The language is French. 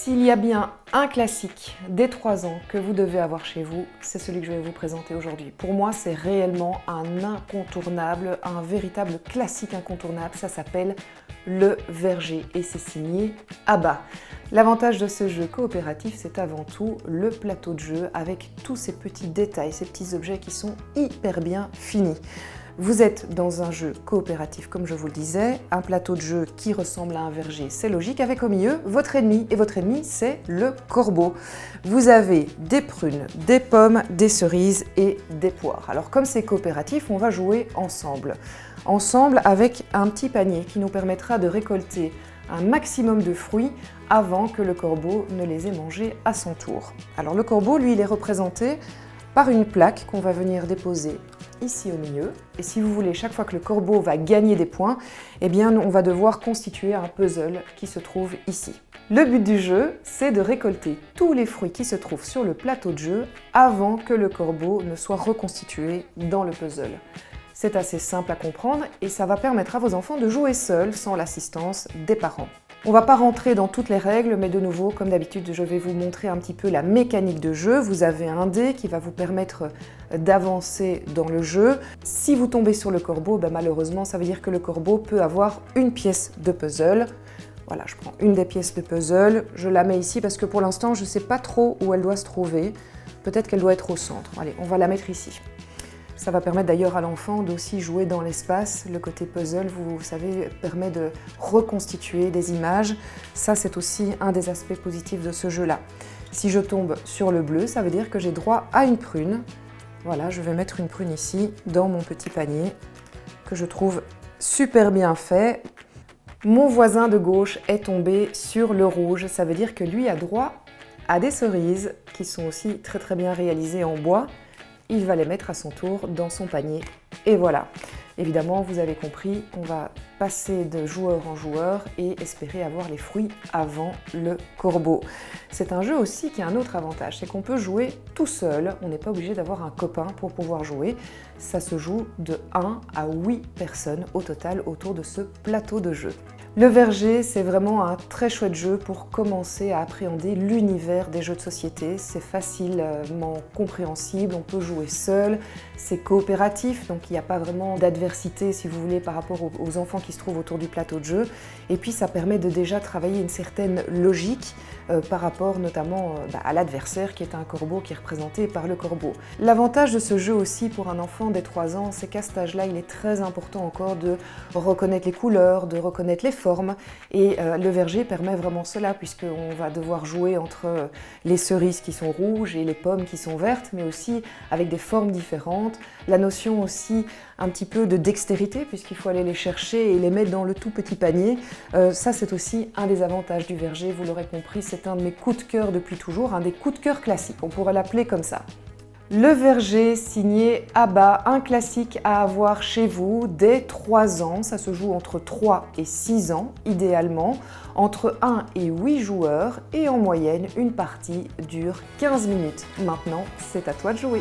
S'il y a bien un classique des 3 ans que vous devez avoir chez vous, c'est celui que je vais vous présenter aujourd'hui. Pour moi, c'est réellement un incontournable, un véritable classique incontournable. Ça s'appelle Le Verger et c'est signé ABBA. L'avantage de ce jeu coopératif, c'est avant tout le plateau de jeu avec tous ces petits détails, ces petits objets qui sont hyper bien finis. Vous êtes dans un jeu coopératif, comme je vous le disais, un plateau de jeu qui ressemble à un verger, c'est logique, avec au milieu votre ennemi, et votre ennemi, c'est le corbeau. Vous avez des prunes, des pommes, des cerises et des poires. Alors comme c'est coopératif, on va jouer ensemble. Ensemble avec un petit panier qui nous permettra de récolter un maximum de fruits avant que le corbeau ne les ait mangés à son tour. Alors le corbeau, lui, il est représenté par une plaque qu'on va venir déposer ici au milieu. Et si vous voulez, chaque fois que le corbeau va gagner des points, eh bien, on va devoir constituer un puzzle qui se trouve ici. Le but du jeu, c'est de récolter tous les fruits qui se trouvent sur le plateau de jeu avant que le corbeau ne soit reconstitué dans le puzzle. C'est assez simple à comprendre et ça va permettre à vos enfants de jouer seuls sans l'assistance des parents. On ne va pas rentrer dans toutes les règles, mais de nouveau, comme d'habitude, je vais vous montrer un petit peu la mécanique de jeu. Vous avez un dé qui va vous permettre d'avancer dans le jeu. Si vous tombez sur le corbeau, malheureusement, ça veut dire que le corbeau peut avoir une pièce de puzzle. Voilà, je prends une des pièces de puzzle, je la mets ici parce que pour l'instant, je ne sais pas trop où elle doit se trouver. Peut-être qu'elle doit être au centre. Allez, on va la mettre ici. Ça va permettre d'ailleurs à l'enfant d'aussi jouer dans l'espace. Le côté puzzle, vous savez, permet de reconstituer des images. Ça, c'est aussi un des aspects positifs de ce jeu-là. Si je tombe sur le bleu, ça veut dire que j'ai droit à une prune. Voilà, je vais mettre une prune ici, dans mon petit panier, que je trouve super bien fait. Mon voisin de gauche est tombé sur le rouge. Ça veut dire que lui a droit à des cerises, qui sont aussi très très bien réalisées en bois. Il va les mettre à son tour dans son panier. Et voilà. Évidemment, vous avez compris, on va passer de joueur en joueur et espérer avoir les fruits avant le corbeau. C'est un jeu aussi qui a un autre avantage, c'est qu'on peut jouer tout seul. On n'est pas obligé d'avoir un copain pour pouvoir jouer. Ça se joue de 1 à 8 personnes au total autour de ce plateau de jeu. Le Verger, c'est vraiment un très chouette jeu pour commencer à appréhender l'univers des jeux de société. C'est facilement compréhensible, on peut jouer seul, c'est coopératif, donc il n'y a pas vraiment d'adversité, si vous voulez, par rapport aux enfants qui se trouvent autour du plateau de jeu. Et puis ça permet de déjà travailler une certaine logique par rapport notamment à l'adversaire qui est un corbeau qui est représenté par le corbeau. L'avantage de ce jeu aussi pour un enfant des 3 ans, c'est qu'à cet âge-là, il est très important encore de reconnaître les couleurs, de reconnaître les formes. Et le verger permet vraiment cela, puisqu'on va devoir jouer entre les cerises qui sont rouges et les pommes qui sont vertes, mais aussi avec des formes différentes. La notion aussi un petit peu de dextérité, puisqu'il faut aller les chercher et les mettre dans le tout petit panier. Ça, c'est aussi un des avantages du verger, vous l'aurez compris, c'est un de mes coups de cœur depuis toujours, un des coups de cœur classiques, on pourrait l'appeler comme ça. Le Verger signé ABBA, un classique à avoir chez vous dès 3 ans. Ça se joue entre 3 et 6 ans, idéalement, entre 1 et 8 joueurs, et en moyenne, une partie dure 15 minutes. Maintenant, c'est à toi de jouer.